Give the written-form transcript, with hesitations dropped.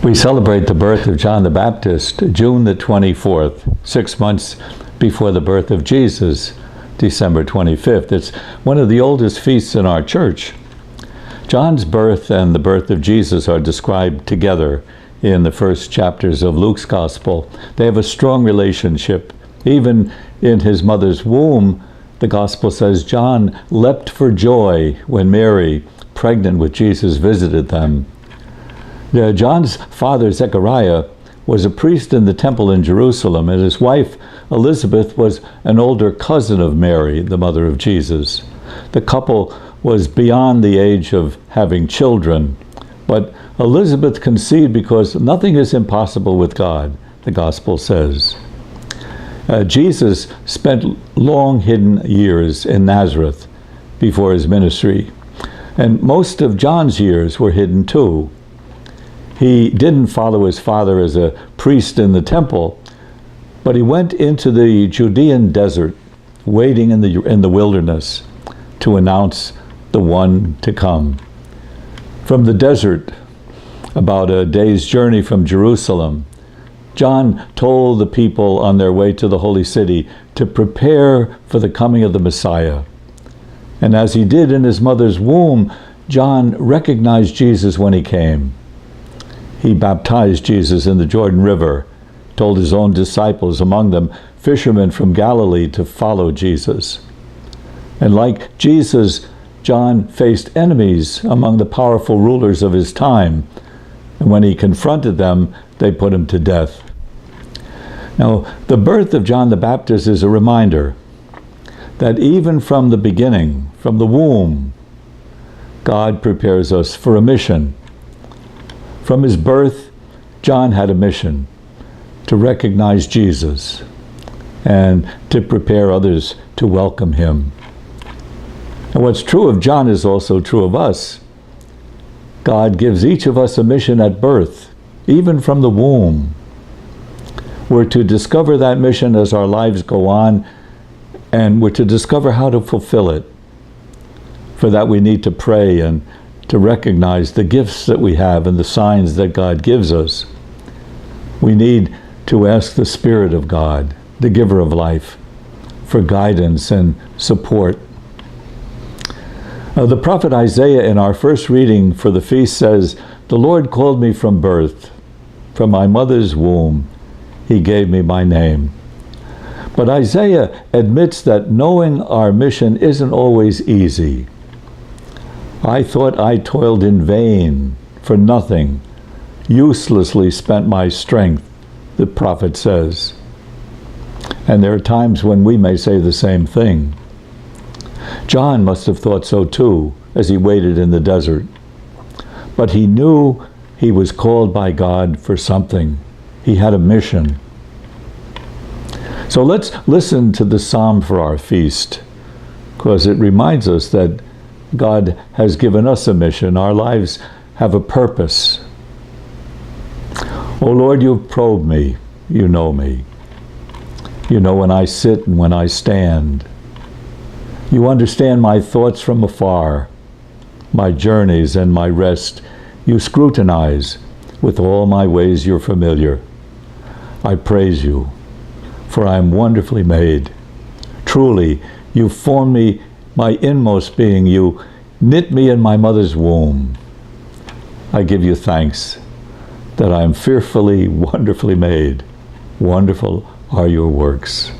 We celebrate the birth of John the Baptist, June the 24th, 6 months before the birth of Jesus, December 25th. It's one of the oldest feasts in our church. John's birth and the birth of Jesus are described together in the first chapters of Luke's Gospel. They have a strong relationship. Even in his mother's womb, the Gospel says John leapt for joy when Mary, pregnant with Jesus, visited them. John's father, Zechariah, was a priest in the temple in Jerusalem, and his wife, Elizabeth, was an older cousin of Mary, the mother of Jesus. The couple was beyond the age of having children, but Elizabeth conceived because nothing is impossible with God, the Gospel says. Jesus spent long hidden years in Nazareth before his ministry, and most of John's years were hidden too. He didn't follow his father as a priest in the temple, but he went into the Judean desert, waiting in the wilderness to announce the one to come. From the desert, about a day's journey from Jerusalem, John told the people on their way to the holy city to prepare for the coming of the Messiah. And as he did in his mother's womb, John recognized Jesus when he came. He baptized Jesus in the Jordan River, told his own disciples, among them fishermen from Galilee, to follow Jesus. And like Jesus, John faced enemies among the powerful rulers of his time. And when he confronted them, they put him to death. Now, the birth of John the Baptist is a reminder that even from the beginning, from the womb, God prepares us for a mission. From his birth, John had a mission to recognize Jesus and to prepare others to welcome him. And what's true of John is also true of us. God gives each of us a mission at birth, even from the womb. We're to discover that mission as our lives go on, and we're to discover how to fulfill it. For that we need to pray and to recognize the gifts that we have and the signs that God gives us. We need to ask the Spirit of God, the giver of life, for guidance and support. The prophet Isaiah in our first reading for the feast says, "The Lord called me from birth, from my mother's womb. He gave me my name." But Isaiah admits that knowing our mission isn't always easy. "I thought I toiled in vain, for nothing, uselessly spent my strength," the prophet says. And there are times when we may say the same thing. John must have thought so too, as he waited in the desert. But he knew he was called by God for something. He had a mission. So let's listen to the psalm for our feast, because it reminds us that God has given us a mission. Our lives have a purpose. "O Lord, you've probed me. You know me. You know when I sit and when I stand. You understand my thoughts from afar. My journeys and my rest you scrutinize. With all my ways you're familiar. I praise you, for I am wonderfully made. Truly, you formed me, my inmost being. You knit me in my mother's womb. I give you thanks that I am fearfully, wonderfully made. Wonderful are your works."